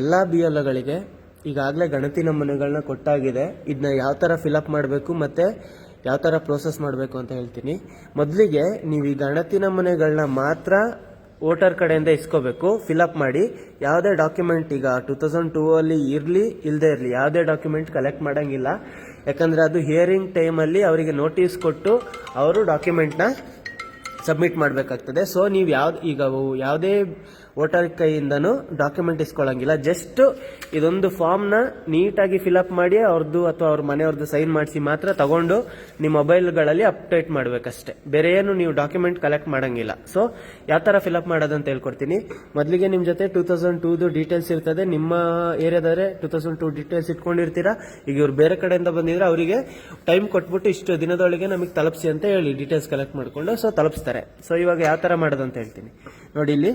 ಎಲ್ಲ BLOಗಳಿಗೆ ಈಗಾಗಲೇ ಗಣತಿ ನಮೂನೆಗಳನ್ನ ಕೊಟ್ಟಾಗಿದೆ. ಇದನ್ನ ಯಾವ ಥರ ಫಿಲಪ್ ಮಾಡಬೇಕು ಮತ್ತು ಯಾವ ಥರ ಪ್ರೋಸೆಸ್ ಮಾಡಬೇಕು ಅಂತ ಹೇಳ್ತೀನಿ. ಮೊದಲಿಗೆ ನೀವು ಈ ಗಣತಿ ನಮೂನೆಗಳನ್ನ ಮಾತ್ರ ವೋಟರ್ ಕಡೆಯಿಂದ ಇಸ್ಕೋಬೇಕು. ಫಿಲಪ್ ಮಾಡಿ ಯಾವುದೇ ಡಾಕ್ಯುಮೆಂಟ್ ಈಗ 2002 ಅಲ್ಲಿ ಇರಲಿ ಇಲ್ಲದೆ ಇರಲಿ ಯಾವುದೇ ಡಾಕ್ಯುಮೆಂಟ್ ಕಲೆಕ್ಟ್ ಮಾಡೋಂಗಿಲ್ಲ. ಯಾಕಂದರೆ ಅದು ಹಿಯರಿಂಗ್ ಟೈಮಲ್ಲಿ ಅವರಿಗೆ ನೋಟಿಸ್ ಕೊಟ್ಟು ಅವರು ಡಾಕ್ಯುಮೆಂಟ್ನ ಸಬ್ಮಿಟ್ ಮಾಡಬೇಕಾಗ್ತದೆ. ಸೊ ನೀವು ಯಾವುದೇ ವೋಟರ್ ಕೈಯಿಂದನೂ ಡಾಕ್ಯುಮೆಂಟ್ ಇಸ್ಕೊಳ್ಳೋಂಗಿಲ್ಲ. ಜಸ್ಟ್ ಇದೊಂದು ಫಾರ್ಮ್ನ ನೀಟಾಗಿ ಫಿಲಪ್ ಮಾಡಿ ಅವ್ರದ್ದು ಅಥವಾ ಅವ್ರ ಮನೆಯವ್ರದ್ದು ಸೈನ್ ಮಾಡಿಸಿ ಮಾತ್ರ ತಗೊಂಡು ನಿಮ್ಮ ಮೊಬೈಲ್ಗಳಲ್ಲಿ ಅಪ್ಡೇಟ್ ಮಾಡಬೇಕಷ್ಟೆ. ಬೇರೆ ಏನು ನೀವು ಡಾಕ್ಯುಮೆಂಟ್ ಕಲೆಕ್ಟ್ ಮಾಡೋಂಗಿಲ್ಲ. ಸೊ ಯಾವ ಥರ ಫಿಲಪ್ ಮಾಡೋದಂತ ಹೇಳ್ಕೊಡ್ತೀನಿ. ಮೊದಲಿಗೆ ನಿಮ್ಮ ಜೊತೆ 2002 ಡೀಟೇಲ್ಸ್ ಇರ್ತದೆ. ನಿಮ್ಮ ಏರಿಯಾದಾದ್ರೆ 2002 ಡೀಟೇಲ್ಸ್ ಇಟ್ಕೊಂಡಿರ್ತೀರಾ. ಈಗ ಇವ್ರು ಬೇರೆ ಕಡೆಯಿಂದ ಬಂದಿದ್ರೆ ಅವರಿಗೆ ಟೈಮ್ ಕೊಟ್ಬಿಟ್ಟು ಇಷ್ಟು ದಿನದೊಳಗೆ ನಮಗೆ ತಲುಪಿಸಿ ಅಂತ ಹೇಳಿ ಡೀಟೇಲ್ಸ್ ಕಲೆಕ್ಟ್ ಮಾಡಿಕೊಂಡು ಸೊ ತಲುಪಿಸ್ತಾರೆ. ಸೊ ಇವಾಗ ಯಾವ ಥರ ಮಾಡೋದಂತ ಹೇಳ್ತೀನಿ ನೋಡಿ. ಇಲ್ಲಿ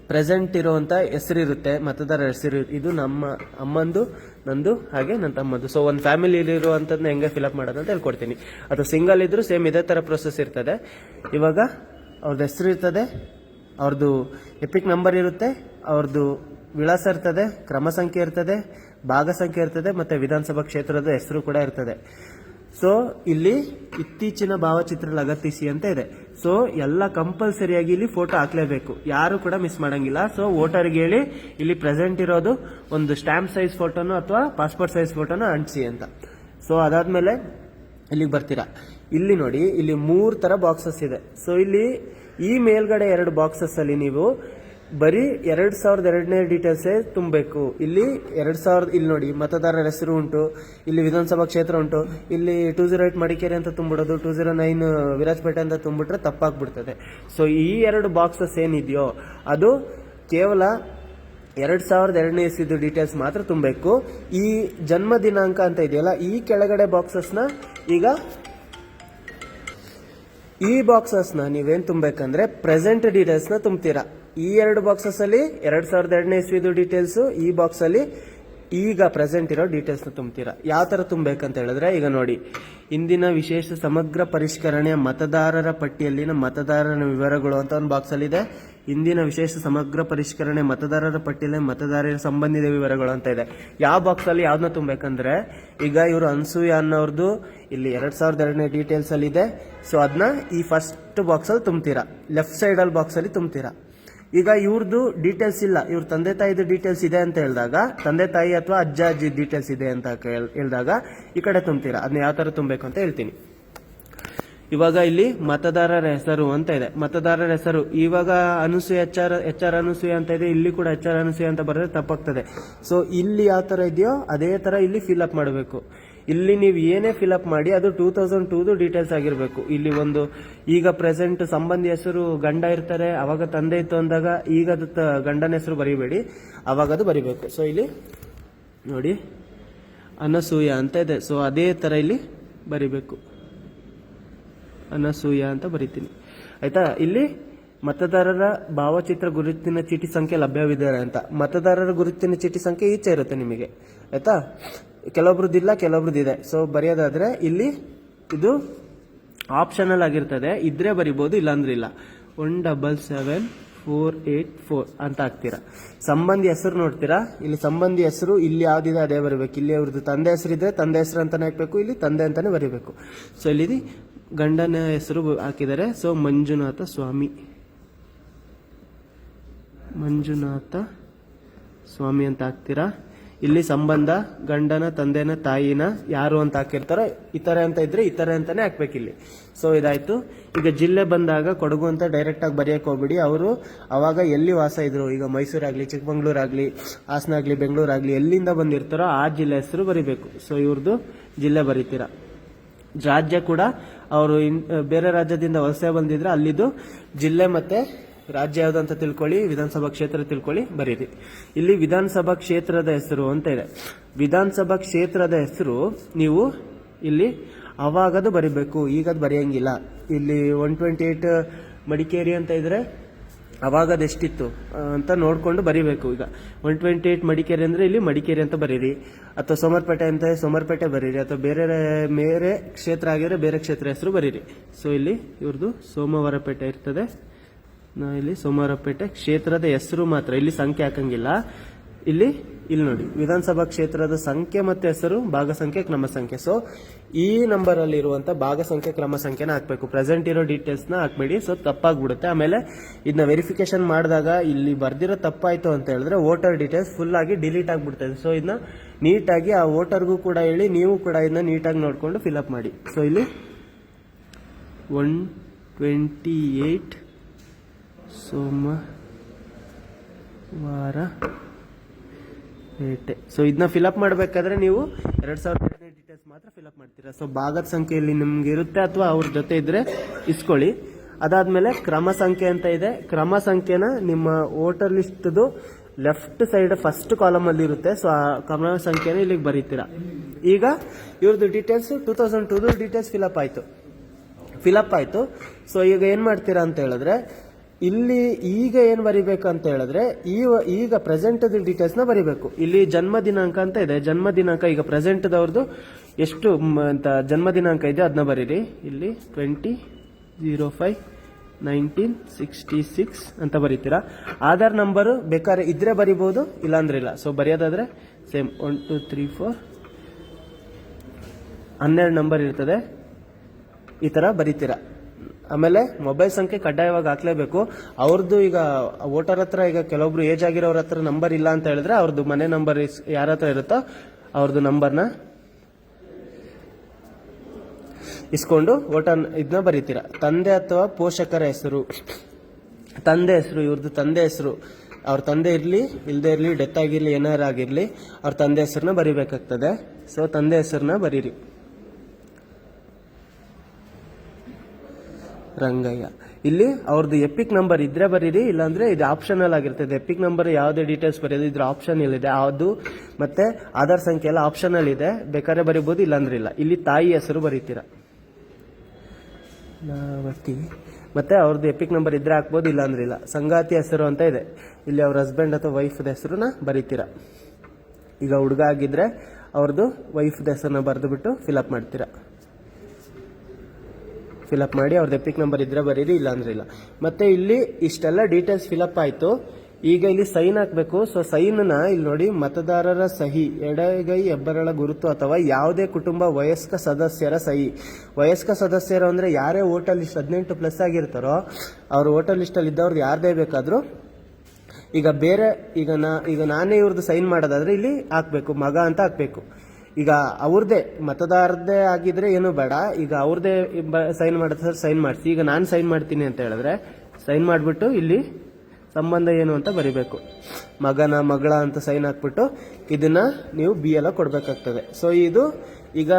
ಪ್ರೆಸೆಂಟ್ ಇರುವಂಥ ಹೆಸರಿರುತ್ತೆ, ಮತದಾರರ ಹೆಸರು. ಇದು ನಮ್ಮ ಅಮ್ಮಂದು, ನಂದು, ಹಾಗೆ ನನ್ನ ತಮ್ಮದು. ಸೊ ಒಂದು ಫ್ಯಾಮಿಲಿಲಿ ಇರುವಂಥದ್ದನ್ನ ಹೆಂಗೆ ಫಿಲಪ್ ಮಾಡೋದು ಅಂತ ಹೇಳ್ಕೊಡ್ತೀನಿ. ಅಥವಾ ಸಿಂಗಲ್ ಇದ್ರೂ ಸೇಮ್ ಇದೇ ಥರ ಪ್ರೊಸೆಸ್ ಇರ್ತದೆ. ಇವಾಗ ಅವ್ರದ್ದು ಹೆಸರು ಇರ್ತದೆ, ಅವ್ರದ್ದು ಎಪಿಕ್ ನಂಬರ್ ಇರುತ್ತೆ, ಅವ್ರದ್ದು ವಿಳಾಸ ಇರ್ತದೆ, ಕ್ರಮ ಸಂಖ್ಯೆ ಇರ್ತದೆ, ಭಾಗ ಸಂಖ್ಯೆ ಇರ್ತದೆ, ಮತ್ತು ವಿಧಾನಸಭಾ ಕ್ಷೇತ್ರದ ಹೆಸರು ಕೂಡ ಇರ್ತದೆ. ಸೊ ಇಲ್ಲಿ ಇತ್ತೀಚಿನ ಭಾವಚಿತ್ರ ಲಗತ್ತಿಸಿ ಅಂತ ಇದೆ. ಸೊ ಎಲ್ಲ ಕಂಪಲ್ಸರಿಯಾಗಿ ಇಲ್ಲಿ ಫೋಟೋ ಹಾಕ್ಲೇಬೇಕು, ಯಾರು ಕೂಡ ಮಿಸ್ ಮಾಡಂಗಿಲ್ಲ. ಸೊ ವೋಟರ್ಗೆ ಹೇಳಿ ಇಲ್ಲಿ ಪ್ರೆಸೆಂಟ್ ಇರೋದು ಒಂದು ಸ್ಟ್ಯಾಂಪ್ ಸೈಜ್ ಫೋಟೋನು ಅಥವಾ ಪಾಸ್ಪೋರ್ಟ್ ಸೈಜ್ ಫೋಟೋನ ಅಂಟಿಸಿ ಅಂತ. ಸೊ ಅದಾದ್ಮೇಲೆ ಇಲ್ಲಿಗೆ ಬರ್ತೀರಾ. ಇಲ್ಲಿ ನೋಡಿ, ಇಲ್ಲಿ 3 ಥರ ಬಾಕ್ಸಸ್ ಇದೆ. ಸೊ ಇಲ್ಲಿ ಈ ಮೇಲ್ಗಡೆ 2 ಬಾಕ್ಸಸ್ ಅಲ್ಲಿ ನೀವು ಬರೀ 2002ನೇ ಡೀಟೇಲ್ಸೇ ತುಂಬಬೇಕು. ಇಲ್ಲಿ 2000 ಇಲ್ಲಿ ನೋಡಿ ಮತದಾರರ ಹೆಸರು ಉಂಟು, ಇಲ್ಲಿ ವಿಧಾನಸಭಾ ಕ್ಷೇತ್ರ ಉಂಟು, ಇಲ್ಲಿ 208 ಮಡಿಕೇರಿ ಅಂತ ತುಂಬಿಡೋದು, 209 ವಿರಾಜಪೇಟೆ ಅಂತ ತುಂಬಿಟ್ರೆ ತಪ್ಪಾಗ್ಬಿಡ್ತದೆ. ಸೊ ಈ 2 ಬಾಕ್ಸಸ್ ಏನಿದೆಯೋ ಅದು ಕೇವಲ 2002ನೇ ಇಸ್ವಿದು ಡೀಟೇಲ್ಸ್ ಮಾತ್ರ ತುಂಬಬೇಕು. ಈ ಜನ್ಮ ದಿನಾಂಕ ಅಂತ ಇದೆಯಲ್ಲ, ಈ ಕೆಳಗಡೆ ಬಾಕ್ಸಸ್ನ ಈ ಬಾಕ್ಸಸ್ನ ನೀವೇನು ತುಂಬಬೇಕಂದ್ರೆ ಪ್ರೆಸೆಂಟ್ ಡೀಟೇಲ್ಸ್ನ ತುಂಬ್ತೀರಾ. ಈ 2 ಬಾಕ್ಸಸ್ ಅಲ್ಲಿ 2002ನೇ ಇಸ್ವಿದು ಡೀಟೇಲ್ಸ್, ಈ ಬಾಕ್ಸ್ ಅಲ್ಲಿ ಈಗ ಪ್ರೆಸೆಂಟ್ ಇರೋ ಡೀಟೇಲ್ಸ್ನ ತುಂಬ್ತೀರಾ. ಯಾವ ಥರ ತುಂಬಬೇಕಂತ ಹೇಳಿದ್ರೆ, ಈಗ ನೋಡಿ, ಇಂದಿನ ವಿಶೇಷ ಸಮಗ್ರ ಪರಿಷ್ಕರಣೆಯ ಮತದಾರರ ಪಟ್ಟಿಯಲ್ಲಿನ ಮತದಾರರ ವಿವರಗಳು ಅಂತ ಒಂದು ಬಾಕ್ಸಲ್ಲಿ ಇದೆ. ಇಂದಿನ ವಿಶೇಷ ಸಮಗ್ರ ಪರಿಷ್ಕರಣೆ ಮತದಾರರ ಪಟ್ಟಿಯಲ್ಲಿ ಮತದಾರರ ಸಂಬಂಧಿತ ವಿವರಗಳು ಅಂತ ಇದೆ. ಯಾವ ಬಾಕ್ಸಲ್ಲಿ ಯಾವ್ದನ್ನ ತುಂಬಬೇಕಂದ್ರೆ, ಈಗ ಇವರು ಅನ್ಸೂಯ ಅನ್ನೋರ್ದು ಇಲ್ಲಿ 2002ನೇ ಡೀಟೇಲ್ಸ್ ಅಲ್ಲಿ ಇದೆ. ಸೊ ಅದನ್ನ ಈ ಫಸ್ಟ್ ಬಾಕ್ಸಲ್ಲಿ ತುಂಬ್ತೀರಾ, ಲೆಫ್ಟ್ ಸೈಡಲ್ಲಿ ಬಾಕ್ಸಲ್ಲಿ ತುಂಬ್ತೀರಾ. ಈಗ ಇವ್ರದ್ದು ಡೀಟೇಲ್ಸ್ ಇಲ್ಲ, ಇವ್ರ ತಂದೆ ತಾಯಿದು ಡೀಟೇಲ್ಸ್ ಇದೆ ಅಂತ ಹೇಳಿದಾಗ, ತಂದೆ ತಾಯಿ ಅಥವಾ ಅಜ್ಜ ಅಜ್ಜಿ ಡೀಟೇಲ್ಸ್ ಇದೆ ಅಂತ ಹೇಳಿದಾಗ ಈ ಕಡೆ ತುಂಬ್ತೀರಾ. ಅದನ್ನ ಯಾವ ಥರ ತುಂಬಬೇಕು ಅಂತ ಹೇಳ್ತೀನಿ. ಇವಾಗ ಇಲ್ಲಿ ಮತದಾರರ ಹೆಸರು ಅಂತ ಇದೆ. ಮತದಾರರ ಹೆಸರು ಇವಾಗ ಅನುಸೂಯ ಎಚ್ ಆರ್ ಅನುಸೂಯ ಅಂತ ಇದೆ. ಇಲ್ಲಿ ಕೂಡ ಎಚ್ ಆರ್ ಅನುಸೂಯ ಅಂತ ಬರೆದ್ರೆ ತಪ್ಪಾಗ್ತದೆ. ಸೊ ಇಲ್ಲಿ ಯಾವ ಥರ ಇದೆಯೋ ಅದೇ ಥರ ಇಲ್ಲಿ ಫಿಲ್ಅಪ್ ಮಾಡಬೇಕು. ಇಲ್ಲಿ ನೀವು ಏನೇ ಫಿಲ್ಅಪ್ ಮಾಡಿ ಅದು 2002 ಡೀಟೇಲ್ಸ್ ಆಗಿರಬೇಕು. ಇಲ್ಲಿ ಒಂದು ಈಗ ಪ್ರೆಸೆಂಟ್ ಸಂಬಂಧಿ ಹೆಸರು ಗಂಡ ಇರ್ತಾರೆ, ಅವಾಗ ತಂದೆ ಇತ್ತು ಅಂದಾಗ ಈಗ ಅದು ಗಂಡನ ಹೆಸರು ಬರೀಬೇಡಿ, ಅವಾಗ ಅದು ಬರಿಬೇಕು. ಸೊ ಇಲ್ಲಿ ನೋಡಿ ಅನಸೂಯ ಅಂತ ಇದೆ. ಸೊ ಅದೇ ಥರ ಇಲ್ಲಿ ಬರಿಬೇಕು, ಅನಸೂಯ ಅಂತ ಬರಿತೀನಿ. ಆಯ್ತಾ. ಇಲ್ಲಿ ಮತದಾರರ ಭಾವಚಿತ್ರ ಗುರುತಿನ ಚೀಟಿ ಸಂಖ್ಯೆ ಲಭ್ಯವಿದೆ ಅಂತ. ಮತದಾರರ ಗುರುತಿನ ಚೀಟಿ ಸಂಖ್ಯೆ ಈಚೆ ಇರುತ್ತೆ ನಿಮಗೆ. ಆಯ್ತಾ. ಕೆಲವೊಬ್ರದ್ದಿಲ್ಲ, ಕೆಲವೊಬ್ರದ್ದಿದೆ. ಸೊ ಬರೆಯೋದಾದ್ರೆ ಇಲ್ಲಿ ಇದು ಆಪ್ಷನಲ್ ಆಗಿರ್ತದೆ. ಇದ್ರೆ ಬರಿಬೋದು, ಇಲ್ಲಾಂದ್ರೆ ಇಲ್ಲ. 177484 ಅಂತ ಹಾಕ್ತೀರಾ. ಸಂಬಂಧಿ ಹೆಸರು ನೋಡ್ತೀರಾ, ಇಲ್ಲಿ ಸಂಬಂಧಿ ಹೆಸರು ಇಲ್ಲಿ ಯಾವ್ದಿದೆ ಅದೇ ಬರೀಬೇಕು. ಇಲ್ಲಿ ಅವ್ರದ್ದು ತಂದೆ ಹೆಸರಿದ್ರೆ ತಂದೆ ಹೆಸರು ಅಂತಾನೆ ಹಾಕ್ಬೇಕು, ಇಲ್ಲಿ ತಂದೆ ಅಂತಾನೆ ಬರೀಬೇಕು. ಸೊ ಇಲ್ಲಿ ಗಂಡನ ಹೆಸರು ಹಾಕಿದ್ದಾರೆ. ಸೊ ಮಂಜುನಾಥ ಸ್ವಾಮಿ ಅಂತ ಹಾಕ್ತೀರಾ. ಇಲ್ಲಿ ಸಂಬಂಧ ಗಂಡನ ತಂದೆನ ತಾಯಿನ ಯಾರು ಅಂತ ಹಾಕಿರ್ತಾರೋ ಇತರೆ ಅಂತ ಇದ್ರೆ ಇತರೆ ಅಂತಾನೆ ಹಾಕ್ಬೇಕು ಇಲ್ಲಿ. ಸೊ ಇದಾಯ್ತು. ಈಗ ಜಿಲ್ಲೆ ಬಂದಾಗ ಕೊಡಗು ಅಂತ ಡೈರೆಕ್ಟ್ ಆಗಿ ಬರೆಯಕ್ಕೆ ಹೋಗ್ಬಿಡಿ. ಅವರು ಅವಾಗ ಎಲ್ಲಿ ವಾಸ ಇದ್ರು, ಈಗ ಮೈಸೂರಾಗ್ಲಿ, ಚಿಕ್ಕಮಂಗ್ಳೂರಾಗ್ಲಿ, ಹಾಸನಾಗ್ಲಿ, ಬೆಂಗಳೂರಾಗ್ಲಿ, ಎಲ್ಲಿಂದ ಬಂದಿರ್ತಾರೋ ಆ ಜಿಲ್ಲೆ ಹೆಸರು ಬರಿಬೇಕು. ಸೊ ಇವ್ರದ್ದು ಜಿಲ್ಲೆ ಬರೀತೀರಾ. ರಾಜ್ಯ ಕೂಡ ಅವರು ಬೇರೆ ರಾಜ್ಯದಿಂದ ವಲಸೆ ಬಂದಿದ್ರೆ ಅಲ್ಲಿದ್ದು ಜಿಲ್ಲೆ ಮತ್ತೆ ರಾಜ್ಯ ಯಾವ್ದು ಅಂತ ತಿಳ್ಕೊಳ್ಳಿ, ವಿಧಾನಸಭಾ ಕ್ಷೇತ್ರ ತಿಳ್ಕೊಳ್ಳಿ, ಬರೀರಿ. ಇಲ್ಲಿ ವಿಧಾನಸಭಾ ಕ್ಷೇತ್ರದ ಹೆಸರು ಅಂತ ಇದೆ. ವಿಧಾನಸಭಾ ಕ್ಷೇತ್ರದ ಹೆಸರು ನೀವು ಇಲ್ಲಿ ಅವಾಗದು ಬರಿಬೇಕು, ಈಗದು ಬರೆಯಂಗಿಲ್ಲ. ಇಲ್ಲಿ 128 ಮಡಿಕೇರಿ ಅಂತ ಇದ್ರೆ ಅವಾಗದು ಎಷ್ಟಿತ್ತು ಅಂತ ನೋಡ್ಕೊಂಡು ಬರಿಬೇಕು. ಈಗ 128 ಮಡಿಕೇರಿ ಅಂದ್ರೆ ಇಲ್ಲಿ ಮಡಿಕೇರಿ ಅಂತ ಬರೀರಿ, ಅಥವಾ ಸೋಮವಾರಪೇಟೆ ಅಂತ ಸೋಮವಾರಪೇಟೆ ಬರೀರಿ, ಅಥವಾ ಬೇರೆ ಕ್ಷೇತ್ರ ಆಗಿದ್ರೆ ಬೇರೆ ಕ್ಷೇತ್ರ ಹೆಸರು ಬರೀರಿ. ಸೊ ಇಲ್ಲಿ ಇವ್ರದ್ದು ಸೋಮವಾರಪೇಟೆ ಇರ್ತದೆ. ಇಲ್ಲಿ ಸೋಮವಾರಪೇಟೆ ಕ್ಷೇತ್ರದ ಹೆಸರು ಮಾತ್ರ, ಇಲ್ಲಿ ಸಂಖ್ಯೆ ಹಾಕಂಗಿಲ್ಲ. ಇಲ್ಲಿ ನೋಡಿ ವಿಧಾನಸಭಾ ಕ್ಷೇತ್ರದ ಸಂಖ್ಯೆ ಮತ್ತೆ ಹೆಸರು, ಭಾಗ ಸಂಖ್ಯೆ, ಕ್ರಮ ಸಂಖ್ಯೆ. ಸೊ ಈ ನಂಬರ್ ಅಲ್ಲಿ ಇರುವಂತ ಭಾಗ ಸಂಖ್ಯೆ, ಕ್ರಮ ಸಂಖ್ಯೆನ ಹಾಕ್ಬೇಕು. ಪ್ರೆಸೆಂಟ್ ಇರೋ ಡೀಟೇಲ್ಸ್ ನ ಹಾಕ್ಬೇಡಿ, ಸೊ ತಪ್ಪಾಗ್ಬಿಡುತ್ತೆ. ಆಮೇಲೆ ಇದನ್ನ ವೆರಿಫಿಕೇಶನ್ ಮಾಡಿದಾಗ ಇಲ್ಲಿ ಬರ್ದಿರೋ ತಪ್ಪಾಯ್ತು ಅಂತ ಹೇಳಿದ್ರೆ ವೋಟರ್ ಡೀಟೇಲ್ಸ್ ಫುಲ್ ಆಗಿ ಡಿಲೀಟ್ ಆಗ್ಬಿಡ್ತದೆ. ಸೊ ಇದನ್ನ ನೀಟಾಗಿ ಆ ವೋಟರ್ಗೂ ಕೂಡ ಹೇಳಿ, ನೀವು ಕೂಡ ಇದನ್ನ ನೀಟಾಗಿ ನೋಡ್ಕೊಂಡು ಫಿಲ್ಅಪ್ ಮಾಡಿ. ಸೊ ಇಲ್ಲಿ 128 ಸೋಮವಾರ ಪೇಟೆ. ಸೊ ಇದನ್ನ ಫಿಲ್ಅಪ್ ಮಾಡಬೇಕಾದ್ರೆ ನೀವು 2015 ಡೀಟೇಲ್ಸ್ ಮಾತ್ರ ಫಿಲ್ಅಪ್ ಮಾಡ್ತೀರಾ. ಸೊ ಭಾಗದ ಸಂಖ್ಯೆಯಲ್ಲಿ ನಿಮ್ಗೆ ಇರುತ್ತೆ ಅಥವಾ ಅವ್ರ ಜೊತೆ ಇದ್ರೆ ಇಸ್ಕೊಳ್ಳಿ. ಅದಾದ್ಮೇಲೆ ಕ್ರಮ ಸಂಖ್ಯೆ ಅಂತ ಇದೆ. ಕ್ರಮ ಸಂಖ್ಯೆನ ನಿಮ್ಮ ವೋಟರ್ ಲಿಸ್ಟ್ದು ಲೆಫ್ಟ್ ಸೈಡ್ ಫಸ್ಟ್ ಕಾಲಮ್ ಅಲ್ಲಿ ಇರುತ್ತೆ. ಸೊ ಆ ಕ್ರಮ ಸಂಖ್ಯೆನ ಇಲ್ಲಿಗೆ ಬರೀತೀರಾ. ಈಗ ಇವ್ರದ್ದು ಡೀಟೇಲ್ಸ್ 2002 ಡೀಟೇಲ್ಸ್ ಫಿಲ್ಅಪ್ ಆಯ್ತು. ಸೊ ಈಗ ಏನ್ ಮಾಡ್ತೀರಾ ಅಂತ ಹೇಳಿದ್ರೆ, ಇಲ್ಲಿ ಈಗ ಏನ್ ಬರಿಬೇಕು ಅಂತ ಹೇಳಿದ್ರೆ, ಈಗ ಪ್ರೆಸೆಂಟ್ ಡೀಟೇಲ್ಸ್ ನ ಬರಿಬೇಕು. ಇಲ್ಲಿ ಜನ್ಮ ದಿನಾಂಕ ಅಂತ ಇದೆ. ಜನ್ಮ ದಿನಾಂಕ ಈಗ ಪ್ರೆಸೆಂಟ್ ದವ್ರದ್ದು ಎಷ್ಟು ಅಂತ ಜನ್ಮ ದಿನಾಂಕ ಇದೆ ಅದನ್ನ ಬರೀರಿ. ಇಲ್ಲಿ 20/05/1966 ಅಂತ ಬರೀತೀರಾ. ಆಧಾರ್ ನಂಬರ್ ಬೇಕಾದ್ರೆ ಇದ್ರೆ ಬರಿಬಹುದು, ಇಲ್ಲಾಂದ್ರೆ ಇಲ್ಲ. ಸೊ ಬರೆಯೋದಾದ್ರೆ ಸೇಮ್ 1 2 3 4 12 ನಂಬರ್ ಇರ್ತದೆ, ಈ ತರ ಬರೀತೀರಾ. ಆಮೇಲೆ ಮೊಬೈಲ್ ಸಂಖ್ಯೆ ಕಡ್ಡಾಯವಾಗಿ ಹಾಕ್ಲೇಬೇಕು. ಅವ್ರದ್ದು ಈಗ ವೋಟರ್ ಹತ್ರ ಈಗ ಕೆಲವೊಬ್ರು ಏಜ್ ಆಗಿರೋರ ಹತ್ರ ನಂಬರ್ ಇಲ್ಲ ಅಂತ ಹೇಳಿದ್ರೆ ಅವ್ರದ್ದು ಮನೆ ನಂಬರ್ ಯಾರ ಹತ್ರ ಇರುತ್ತೋ ಅವ್ರದ್ದು ನಂಬರ್ನ ಇಸ್ಕೊಂಡು ವೋಟರ್ ಇದನ್ನ ಬರೀತೀರಾ. ತಂದೆ ಅಥವಾ ಪೋಷಕರ ಹೆಸರು, ಇವ್ರದ್ದು ತಂದೆ ಹೆಸರು, ಅವ್ರ ತಂದೆ ಇರ್ಲಿ ಇಲ್ಲದೆ ಇರ್ಲಿ, ಡೆತ್ ಆಗಿರ್ಲಿ, ಏನಾರು ಆಗಿರ್ಲಿ, ಅವ್ರ ತಂದೆ ಹೆಸರನ್ನ ಬರಿಬೇಕಾಗ್ತದೆ. ಸೊ ತಂದೆ ಹೆಸರನ್ನ ಬರೀರಿ. ರಂಗಯ್ಯ. ಇಲ್ಲಿ ಅವ್ರದ್ದು ಎಪಿಕ್ ನಂಬರ್ ಇದ್ರೆ ಬರೀರಿ, ಇಲ್ಲಾಂದ್ರೆ ಇದು ಆಪ್ಷನಲ್ ಆಗಿರ್ತದೆ. ಎಪಿಕ್ ನಂಬರ್ ಯಾವುದೇ ಡೀಟೇಲ್ಸ್ ಬರೆಯೋದು ಇದ್ರ ಆಪ್ಷನ್ ಇದೆ. ಅದು ಮತ್ತೆ ಆಧಾರ್ ಸಂಖ್ಯೆ ಎಲ್ಲ ಆಪ್ಷನಲ್ ಇದೆ, ಬೇಕಾದ್ರೆ ಬರೀಬಹುದು, ಇಲ್ಲಾಂದ್ರೆ ಇಲ್ಲ. ಇಲ್ಲಿ ತಾಯಿ ಹೆಸರು ಬರೀತೀರಾ, ನಾವತಿ. ಮತ್ತೆ ಅವ್ರದ್ದು ಎಪಿಕ್ ನಂಬರ್ ಇದ್ರೆ ಹಾಕ್ಬೋದು, ಇಲ್ಲಾಂದ್ರೆ ಇಲ್ಲ. ಸಂಗಾತಿ ಹೆಸರು ಅಂತ ಇದೆ, ಇಲ್ಲಿ ಅವ್ರ ಹಸ್ಬೆಂಡ್ ಅಥವಾ ವೈಫ್ದ ಹೆಸರನ್ನ ಬರೀತೀರಾ. ಈಗ ಹುಡುಗ ಆಗಿದ್ರೆ ಅವ್ರದ್ದು ವೈಫ್ದ ಹೆಸರನ್ನ ಬರೆದು ಬಿಟ್ಟು ಫಿಲ್ಅಪ್ ಮಾಡ್ತೀರಾ. ಫಿಲ್ಅಪ್ ಮಾಡಿ ಅವ್ರದ್ದು ಎಪಿಕ್ ನಂಬರ್ ಇದ್ರೆ ಬರೀರಿ, ಇಲ್ಲಾಂದ್ರೆ ಇಲ್ಲ. ಮತ್ತೆ ಇಲ್ಲಿ ಇಷ್ಟೆಲ್ಲ ಡೀಟೇಲ್ಸ್ ಫಿಲ್ಅಪ್ ಆಯ್ತು. ಈಗ ಇಲ್ಲಿ ಸೈನ್ ಹಾಕ್ಬೇಕು. ಸೊ ಸೈನ್ನ ಇಲ್ಲಿ ನೋಡಿ, ಮತದಾರರ ಸಹಿ, ಎಡಗೈ ಹೆಬ್ಬೆರಳ ಗುರುತು ಅಥವಾ ಯಾವುದೇ ಕುಟುಂಬ ವಯಸ್ಕ ಸದಸ್ಯರ ಸಹಿ. ವಯಸ್ಕ ಸದಸ್ಯರು ಅಂದ್ರೆ ಯಾರೇ ವೋಟರ್ ಲಿಸ್ಟ್ 18+ ಆಗಿರ್ತಾರೋ ಅವ್ರ ವೋಟರ್ ಲಿಸ್ಟ್ ಅಲ್ಲಿ ಇದ್ದವ್ರದ್ದು ಯಾರದೇ ಬೇಕಾದ್ರೂ. ಈಗ ಬೇರೆ ಈಗ ನಾನೇ ಇವ್ರದ್ದು ಸೈನ್ ಮಾಡೋದಾದ್ರೆ ಇಲ್ಲಿ ಹಾಕ್ಬೇಕು, ಮಗ ಅಂತ ಹಾಕ್ಬೇಕು. ಈಗ ಅವ್ರದ್ದೇ ಮತದಾರದೇ ಆಗಿದ್ರೆ ಏನು ಬೇಡ, ಈಗ ಅವ್ರದ್ದೇ ಸೈನ್ ಮಾಡಿದ್ರೆ ಸೈನ್ ಮಾಡಿಸಿ. ಈಗ ನಾನು ಸೈನ್ ಮಾಡ್ತೀನಿ ಅಂತ ಹೇಳಿದ್ರೆ ಸೈನ್ ಮಾಡಿಬಿಟ್ಟು ಇಲ್ಲಿ ಸಂಬಂಧ ಏನು ಅಂತ ಬರಿಬೇಕು. ಮಗನ ಮಗಳ ಅಂತ ಸೈನ್ ಹಾಕ್ಬಿಟ್ಟು ಇದನ್ನ ನೀವು BLO ಕೊಡ್ಬೇಕಾಗ್ತದೆ. ಸೊ ಇದು ಈಗ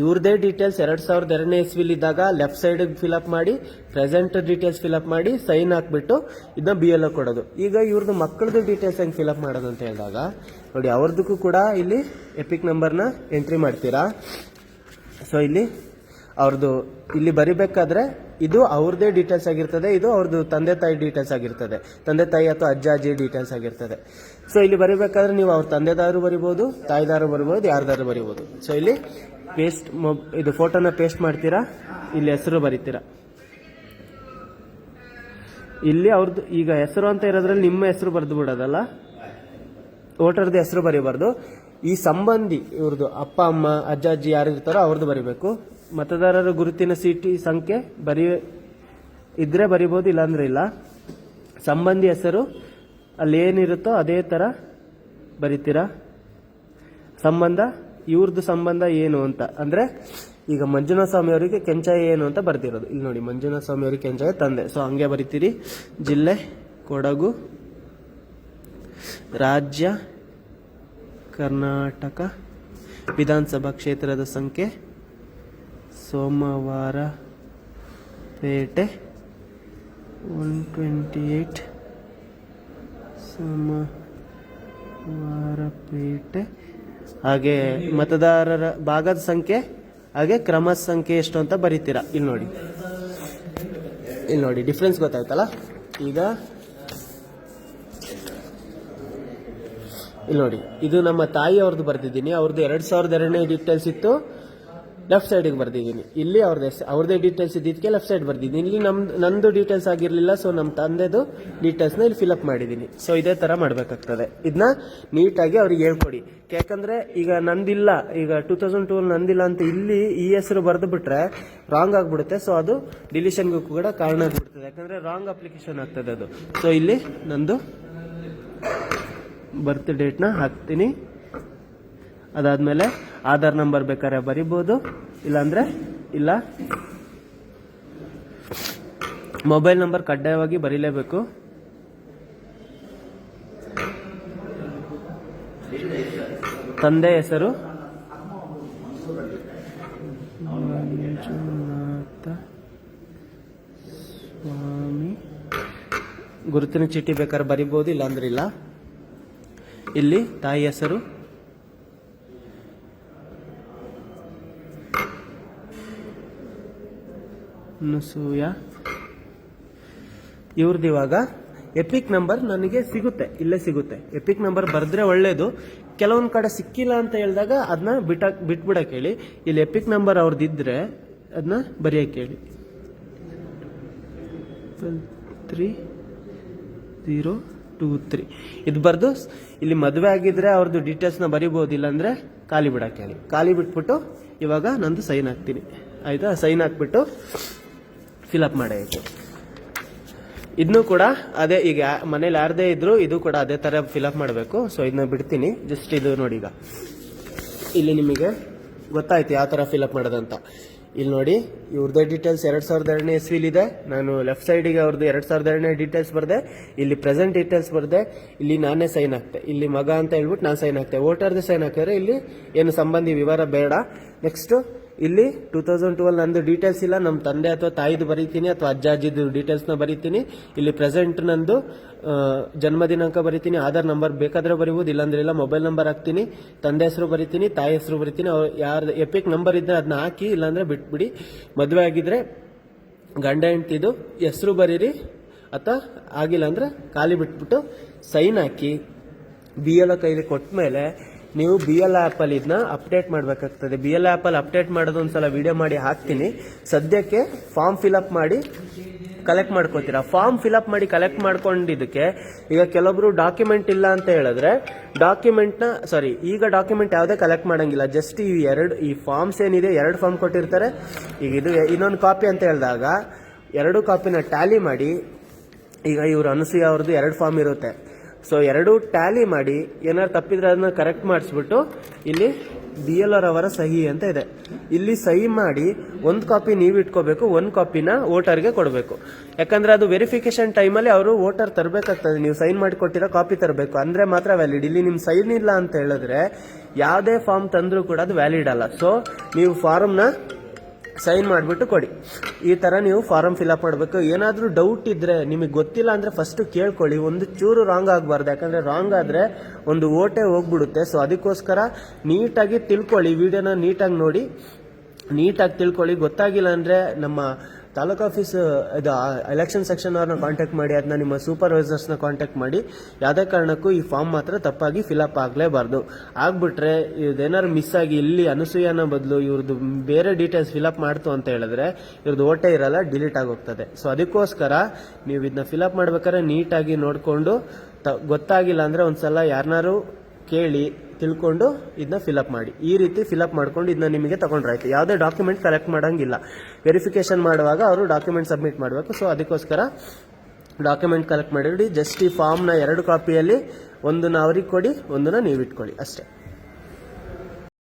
ಇವ್ರದೇ ಡೀಟೇಲ್ಸ್ 2002 ಇಸ್ವಿಲಿ ಇದ್ದಾಗ ಲೆಫ್ಟ್ ಸೈಡ್ ಫಿಲ್ಅಪ್ ಮಾಡಿ, ಪ್ರೆಸೆಂಟ್ ಡೀಟೇಲ್ಸ್ ಫಿಲ್ಅಪ್ ಮಾಡಿ, ಸೈನ್ ಹಾಕ್ಬಿಟ್ಟು ಇದನ್ನ BLO ಕೊಡೋದು. ಈಗ ಇವ್ರದ್ದು ಮಕ್ಕಳದ್ದು ಡೀಟೇಲ್ಸ್ ಹೆಂಗೆ ಫಿಲ್ಅಪ್ ಮಾಡೋದು ಅಂತ ಹೇಳಿದಾಗ ನೋಡಿ, ಅವ್ರದಕ್ಕೂ ಕೂಡ ಇಲ್ಲಿ ಎಪಿಕ್ ನಂಬರ್ನ ಎಂಟ್ರಿ ಮಾಡ್ತೀರಾ. ಸೊ ಇಲ್ಲಿ ಅವ್ರದ್ದು ಇಲ್ಲಿ ಬರಿಬೇಕಾದ್ರೆ ಇದು ಅವ್ರದೇ ಡೀಟೇಲ್ಸ್ ಆಗಿರ್ತದೆ, ಇದು ಅವ್ರದ್ದು ತಂದೆ ತಾಯಿ ಡೀಟೇಲ್ಸ್ ಆಗಿರ್ತದೆ, ತಂದೆ ತಾಯಿ ಅಥವಾ ಅಜ್ಜ ಅಜ್ಜಿ ಡೀಟೇಲ್ಸ್ ಆಗಿರ್ತದೆ. ಸೊ ಇಲ್ಲಿ ಬರಿಬೇಕಾದ್ರೆ ನೀವು ಅವ್ರ ತಂದೆದಾರು ಬರಿಬಹುದು, ತಾಯಿದಾರು ಬರಿಬಹುದು, ಯಾರ್ದಾರು ಬರಿಬಹುದು. ಸೊ ಇಲ್ಲಿ ಪೇಸ್ಟ್ ಇದು ಫೋಟೋನ ಪೇಸ್ಟ್ ಮಾಡ್ತೀರಾ, ಇಲ್ಲಿ ಹೆಸರು ಬರೀತೀರಾ. ಇಲ್ಲಿ ಅವ್ರದ್ದು ಈಗ ಹೆಸರು ಅಂತ ಇರೋದ್ರಲ್ಲಿ ನಿಮ್ಮ ಹೆಸರು ಬರೆದು ಬಿಡೋದಲ್ಲ, ವೋಟರ್ದು ಹೆಸರು ಬರೀಬಾರ್ದು. ಈ ಸಂಬಂಧಿ ಇವ್ರದ್ದು ಅಪ್ಪ ಅಮ್ಮ ಅಜ್ಜ ಅಜ್ಜಿ ಯಾರು ಇರ್ತಾರೋ ಅವ್ರದ್ದು ಬರಿಬೇಕು. ಮತದಾರರ ಗುರುತಿನ ಚೀಟಿ ಸಂಖ್ಯೆ ಇದ್ರೆ ಬರಿಬಹುದು, ಇಲ್ಲಾಂದ್ರೆ ಇಲ್ಲ. ಸಂಬಂಧಿ ಹೆಸರು ಅಲ್ಲಿ ಏನಿರುತ್ತೋ ಅದೇ ತರ ಬರಿತೀರಾ. ಸಂಬಂಧ ಇವ್ರದ್ದು ಸಂಬಂಧ ಏನು ಅಂತ ಅಂದ್ರೆ ಈಗ ಮಂಜುನಾಥ ಸ್ವಾಮಿ ಅವರಿಗೆ ಕೆಂಚಾಯ ಏನು ಅಂತ ಬರ್ತಿರೋದು. ಇಲ್ಲಿ ನೋಡಿ, ಮಂಜುನಾಥ ಸ್ವಾಮಿ ಅವರಿಗೆ ಕೆಂಚಾಯ ತಂದೆ. ಸೊ ಹಂಗೆ ಬರಿತೀರಿ. ಜಿಲ್ಲೆ ಕೊಡಗು, ರಾಜ್ಯ ಕರ್ನಾಟಕ, ವಿಧಾನಸಭಾ ಕ್ಷೇತ್ರದ ಸಂಖ್ಯೆ ಸೋಮವಾರ ಪೇಟೆ 128 ಸೋಮವಾರ ಪೇಟೆ. ಹಾಗೆ ಮತದಾರರ ಭಾಗದ ಸಂಖ್ಯೆ, ಹಾಗೆ ಕ್ರಮ ಸಂಖ್ಯೆ ಎಷ್ಟು ಅಂತ ಬರೀತೀರಾ. ಇಲ್ಲಿ ನೋಡಿ ಡಿಫ್ರೆನ್ಸ್ ಗೊತ್ತಾಯ್ತಲ್ಲ. ಈಗ ಇಲ್ಲಿ ನೋಡಿ, ಇದು ನಮ್ಮ ತಾಯಿ ಅವ್ರದ್ದು ಬರ್ದಿದ್ದೀನಿ. ಅವ್ರದ್ದು 2002 ಡೀಟೇಲ್ಸ್ ಇತ್ತು, ಲೆಫ್ಟ್ ಸೈಡಿಗೆ ಬರ್ದಿದ್ದೀನಿ. ಇಲ್ಲಿ ಅವ್ರದ್ದೇ ಡೀಟೇಲ್ಸ್ ಇದ್ದಿದ್ದಕ್ಕೆ ಲೆಫ್ಟ್ ಸೈಡ್ ಬರ್ದಿದ್ದೀನಿ. ಇಲ್ಲಿ ನಂದು ಡೀಟೇಲ್ಸ್ ಆಗಿರಲಿಲ್ಲ, ಸೊ ನಮ್ಮ ತಂದೆದು ಡೀಟೇಲ್ಸ್ನ ಇಲ್ಲಿ ಫಿಲಪ್ ಮಾಡಿದ್ದೀನಿ. ಸೊ ಇದೇ ಥರ ಮಾಡಬೇಕಾಗ್ತದೆ. ಇದನ್ನ ನೀಟಾಗಿ ಅವ್ರಿಗೆ ಹೇಳ್ಕೊಡಿ. ಯಾಕಂದರೆ ಈಗ ನಂದಿಲ್ಲ, ಈಗ 2002 ನಂದಿಲ್ಲ ಅಂತ ಇಲ್ಲಿ ಈ ಹೆಸರು ಬರೆದು ಬಿಟ್ರೆ ರಾಂಗ್ ಆಗಿಬಿಡುತ್ತೆ. ಸೊ ಅದು ಡಿಲಿಷನ್ಗೂ ಕೂಡ ಕಾರಣ ಆಗಿಬಿಡ್ತದೆ, ಯಾಕಂದರೆ ರಾಂಗ್ ಅಪ್ಲಿಕೇಶನ್ ಆಗ್ತದೆ ಅದು. ಸೊ ಇಲ್ಲಿ ನಂದು ಬರ್ತ್ ಡೇಟ್ನ ಹಾಕ್ತೀನಿ. ಅದಾದಮೇಲೆ ಆಧಾರ್ ನಂಬರ್ ಬೇಕಾದ್ರೆ ಬರಿಬೋದು, ಇಲ್ಲಾಂದರೆ ಇಲ್ಲ. ಮೊಬೈಲ್ ನಂಬರ್ ಕಡ್ಡಾಯವಾಗಿ ಬರೀಲೇಬೇಕು. ತಂದೆ ಹೆಸರು ಮಂಜುನಾಥ ಸ್ವಾಮಿ. ಗುರುತಿನ ಚೀಟಿ ಬೇಕಾದ್ರೆ ಬರಿಬೋದು, ಇಲ್ಲಾಂದ್ರೆ ಇಲ್ಲ. ಇಲ್ಲಿ ತಾಯಿ ಹೆಸರು ನಸೂಯ. ಇವ್ರದ್ದು ಇವಾಗ ಎಪಿಕ್ ನಂಬರ್ ನನಗೆ ಸಿಗುತ್ತೆ, ಇಲ್ಲೇ ಸಿಗುತ್ತೆ. ಎಪಿಕ್ ನಂಬರ್ ಬರೆದ್ರೆ ಒಳ್ಳೇದು. ಕೆಲವೊಂದು ಕಡೆ ಸಿಕ್ಕಿಲ್ಲ ಅಂತ ಹೇಳಿದಾಗ ಅದನ್ನ ಬಿಟ್ಬಿಡಕ್ಕೆ ಹೇಳಿ. ಇಲ್ಲಿ ಎಪಿಕ್ ನಂಬರ್ ಅವ್ರದ್ದಿದ್ರೆ ಅದನ್ನ ಬರೆಯಕ್ಕೆ ಹೇಳಿ. 3023 ಇದು ಬರೆದು ಇಲ್ಲಿ ಮದುವೆ ಆಗಿದ್ರೆ ಅವ್ರದ್ದು ಡೀಟೇಲ್ಸ್ನ ಬರಿಬೋದು, ಇಲ್ಲಾಂದ್ರೆ ಖಾಲಿ ಬಿಡಕ್ಕೆ ಹೇಳಿ. ಖಾಲಿ ಬಿಟ್ಬಿಟ್ಟು ಇವಾಗ ನಂದು ಸೈನ್ ಹಾಕ್ತೀನಿ. ಆಯ್ತಾ? ಸೈನ್ ಹಾಕ್ಬಿಟ್ಟು ಫಿಲಪ್ ಮಾಡಬೇಕು. ಇದನ್ನು ಕೂಡ ಅದೇ, ಈಗ ಮನೇಲಿ ಯಾರದೇ ಇದ್ರು ಇದು ಕೂಡ ಅದೇ ಥರ ಫಿಲಪ್ ಮಾಡಬೇಕು. ಸೊ ಇದನ್ನ ಬಿಡ್ತೀನಿ. ಜಸ್ಟ್ ಇದು ನೋಡಿ, ಈಗ ಇಲ್ಲಿ ನಿಮಗೆ ಗೊತ್ತಾಯ್ತು ಯಾವ ಥರ ಫಿಲಪ್ ಮಾಡೋದಂತ. ಇಲ್ಲಿ ನೋಡಿ, ಇವ್ರದ್ದೇ ಡೀಟೇಲ್ಸ್ 2002ನೇ ಇಸ್ವಿಲಿದೆ. ನಾನು ಲೆಫ್ಟ್ ಸೈಡಿಗೆ ಅವ್ರದ್ದು 2002ನೇ ಡೀಟೇಲ್ಸ್ ಬರೆದೆ. ಇಲ್ಲಿ ಪ್ರೆಸೆಂಟ್ ಡೀಟೇಲ್ಸ್ ಬರೆದೆ. ಇಲ್ಲಿ ನಾನೇ ಸೈನ್ ಹಾಕ್ತೆ. ಇಲ್ಲಿ ಮಗ ಅಂತ ಹೇಳ್ಬಿಟ್ಟು ನಾನು ಸೈನ್ ಹಾಕ್ತೆ. ವೋಟರ್ದು ಸೈನ್ ಹಾಕಿದ್ರೆ ಇಲ್ಲಿ ಏನು ಸಂಬಂಧಿ ವಿವರ ಬೇಡ. ನೆಕ್ಸ್ಟು ಇಲ್ಲಿ 2002 ನಂದು ಡೀಟೇಲ್ಸ್ ಇಲ್ಲ, ನಮ್ಮ ತಂದೆ ಅಥವಾ ತಾಯಿದು ಬರೀತೀನಿ, ಅಥವಾ ಅಜ್ಜ ಅಜ್ಜಿದು ಡೀಟೇಲ್ಸ್ನ ಬರೀತೀನಿ. ಇಲ್ಲಿ ಪ್ರೆಸೆಂಟ್ ನಂದು ಜನ್ಮ ದಿನಾಂಕ ಬರೀತೀನಿ. ಆಧಾರ್ ನಂಬರ್ ಬೇಕಾದ್ರೆ ಬರೀಬೋದು, ಇಲ್ಲಾಂದ್ರೆ ಇಲ್ಲ. ಮೊಬೈಲ್ ನಂಬರ್ ಹಾಕ್ತೀನಿ, ತಂದೆ ಹೆಸರು ಬರೀತೀನಿ, ತಾಯಿ ಹೆಸರು ಬರೀತೀನಿ. ಯಾರ್ದು ಎಪಿಕ್ ನಂಬರ್ ಇದ್ದರೆ ಅದನ್ನ ಹಾಕಿ, ಇಲ್ಲಾಂದ್ರೆ ಬಿಟ್ಬಿಡಿ. ಮದುವೆ ಆಗಿದ್ರೆ ಗಂಡ ಹೆಂಡ್ತಿದು ಹೆಸರು ಬರೀರಿ, ಅಥವಾ ಆಗಿಲ್ಲ ಅಂದ್ರೆ ಖಾಲಿ ಬಿಟ್ಬಿಟ್ಟು ಸೈನ್ ಹಾಕಿ BLO ಕೈಲಿ ಕೊಟ್ಟ ಮೇಲೆ ನೀವು BLO ಆ್ಯಪಲ್ಲಿ ಇದನ್ನ ಅಪ್ಡೇಟ್ ಮಾಡಬೇಕಾಗ್ತದೆ. BLO ಆ್ಯಪಲ್ಲಿ ಅಪ್ಡೇಟ್ ಮಾಡೋದು ಒಂದ್ಸಲ ವಿಡಿಯೋ ಮಾಡಿ ಹಾಕ್ತೀನಿ. ಸದ್ಯಕ್ಕೆ ಫಾರ್ಮ್ ಫಿಲಪ್ ಮಾಡಿ ಕಲೆಕ್ಟ್ ಮಾಡ್ಕೋತೀರಾ. ಫಾರ್ಮ್ ಫಿಲಪ್ ಮಾಡಿ ಕಲೆಕ್ಟ್ ಮಾಡ್ಕೊಂಡಿದ್ದಕ್ಕೆ ಈಗ ಕೆಲವೊಬ್ರು ಡಾಕ್ಯುಮೆಂಟ್ ಇಲ್ಲ ಅಂತ ಹೇಳಿದ್ರೆ ಈಗ ಡಾಕ್ಯುಮೆಂಟ್ ಯಾವುದೇ ಕಲೆಕ್ಟ್ ಮಾಡಂಗಿಲ್ಲ. ಜಸ್ಟ್ ಈ ಫಾರ್ಮ್ಸ್ ಏನಿದೆ, 2 ಫಾರ್ಮ್ ಕೊಟ್ಟಿರ್ತಾರೆ. ಈಗ ಇದು ಇನ್ನೊಂದು ಕಾಪಿ ಅಂತ ಹೇಳಿದಾಗ 2 ಕಾಪಿನ ಟ್ಯಾಲಿ ಮಾಡಿ, ಈಗ ಇವರು ಅನಸೂಯ ಅವ್ರದ್ದು 2 ಫಾರ್ಮ್ ಇರುತ್ತೆ. ಸೊ 2 ಟ್ಯಾಲಿ ಮಾಡಿ ಏನಾದ್ರು ತಪ್ಪಿದ್ರೆ ಅದನ್ನ ಕರೆಕ್ಟ್ ಮಾಡಿಸ್ಬಿಟ್ಟು ಇಲ್ಲಿ BLO ರವರ ಸಹಿ ಅಂತ ಇದೆ, ಇಲ್ಲಿ ಸಹಿ ಮಾಡಿ 1 ಕಾಪಿ ನೀವು ಇಟ್ಕೋಬೇಕು, 1 ಕಾಪಿನ ವೋಟರ್ಗೆ ಕೊಡಬೇಕು. ಯಾಕಂದ್ರೆ ಅದು ವೆರಿಫಿಕೇಶನ್ ಟೈಮಲ್ಲಿ ಅವರು ವೋಟರ್ ತರಬೇಕಾಗ್ತದೆ. ನೀವು ಸೈನ್ ಮಾಡಿ ಕೊಟ್ಟಿರೋ ಕಾಪಿ ತರಬೇಕು, ಅಂದ್ರೆ ಮಾತ್ರ ವ್ಯಾಲಿಡ್. ಇಲ್ಲಿ ನಿಮ್ ಸೈನ್ ಇಲ್ಲ ಅಂತ ಹೇಳಿದ್ರೆ ಯಾವುದೇ ಫಾರ್ಮ್ ತಂದ್ರೂ ಕೂಡ ಅದು ವ್ಯಾಲಿಡ್ ಅಲ್ಲ. ಸೊ ನೀವು ಫಾರ್ಮ್ನ ಸೈನ್ ಮಾಡಿಬಿಟ್ಟು ಕೊಡಿ. ಈ ಥರ ನೀವು ಫಾರಂ ಫಿಲಪ್ ಮಾಡಬೇಕು. ಏನಾದರೂ ಡೌಟ್ ಇದ್ದರೆ, ನಿಮಗೆ ಗೊತ್ತಿಲ್ಲ ಅಂದರೆ ಫಸ್ಟ್ ಕೇಳ್ಕೊಳ್ಳಿ. ಒಂದು ಚೂರು ರಾಂಗ್ ಆಗಬಾರ್ದು, ಯಾಕಂದರೆ ರಾಂಗ್ ಆದರೆ ಒಂದು ಓಟೇ ಹೋಗ್ಬಿಡುತ್ತೆ. ಸೊ ಅದಕ್ಕೋಸ್ಕರ ನೀಟಾಗಿ ತಿಳ್ಕೊಳ್ಳಿ. ವಿಡಿಯೋನ ನೀಟಾಗಿ ನೋಡಿ, ನೀಟಾಗಿ ತಿಳ್ಕೊಳ್ಳಿ. ಗೊತ್ತಾಗಿಲ್ಲ ಅಂದರೆ ನಮ್ಮ ತಾಲೂಕು ಆಫೀಸ್ ಇದು ಎಲೆಕ್ಷನ್ ಸೆಕ್ಷನ್ ಅವ್ರನ್ನ ಕಾಂಟ್ಯಾಕ್ಟ್ ಮಾಡಿ, ಅದನ್ನ ನಿಮ್ಮ ಸೂಪರ್ವೈಸರ್ಸ್ನ ಕಾಂಟ್ಯಾಕ್ಟ್ ಮಾಡಿ. ಯಾವುದೇ ಕಾರಣಕ್ಕೂ ಈ ಫಾರ್ಮ್ ಮಾತ್ರ ತಪ್ಪಾಗಿ ಫಿಲಪ್ ಆಗಲೇಬಾರ್ದು. ಆಗ್ಬಿಟ್ರೆ ಇದೇನಾದ್ರು ಮಿಸ್ ಆಗಿ ಇಲ್ಲಿ ಅನಸೂಯನ ಬದಲು ಇವ್ರದ್ದು ಬೇರೆ ಡೀಟೇಲ್ಸ್ ಫಿಲಪ್ ಮಾಡ್ತು ಅಂತ ಹೇಳಿದ್ರೆ ಇವ್ರದ್ದು ಓಟೇ ಇರಲ್ಲ, ಡಿಲೀಟ್ ಆಗೋಗ್ತದೆ. ಸೊ ಅದಕ್ಕೋಸ್ಕರ ನೀವು ಇದನ್ನ ಫಿಲಪ್ ಮಾಡ್ಬೇಕಾದ್ರೆ ನೀಟಾಗಿ ನೋಡಿಕೊಂಡು, ಗೊತ್ತಾಗಿಲ್ಲ ಅಂದರೆ ಒಂದ್ಸಲ ಯಾರನ್ನಾರು ಕೇಳಿ ತಿಳ್ಕೊಂಡು ಇದನ್ನ ಫಿಲಪ್ ಮಾಡಿ. ಈ ರೀತಿ ಫಿಲಪ್ ಮಾಡ್ಕೊಂಡು ಇದನ್ನ ನಿಮಗೆ ತಗೊಂಡ್ರಾಯ್ತು. ಯಾವುದೇ ಡಾಕ್ಯುಮೆಂಟ್ ಕಲೆಕ್ಟ್ ಮಾಡೋಂಗಿಲ್ಲ. ವೆರಿಫಿಕೇಶನ್ ಮಾಡುವಾಗ ಅವರು ಡಾಕ್ಯುಮೆಂಟ್ ಸಬ್ಮಿಟ್ ಮಾಡಬೇಕು. ಸೊ ಅದಕ್ಕೋಸ್ಕರ ಡಾಕ್ಯುಮೆಂಟ್ ಕಲೆಕ್ಟ್ ಮಾಡಿಬಿಡಿ. ಜಸ್ಟ್ ಈ ಫಾರ್ಮ್ನ 2 ಕಾಪಿಯಲ್ಲಿ ಒಂದನ್ನ ಅವ್ರಿಗೆ ಕೊಡಿ, ಒಂದನ್ನ ನೀವು ಇಟ್ಕೊಳ್ಳಿ ಅಷ್ಟೇ.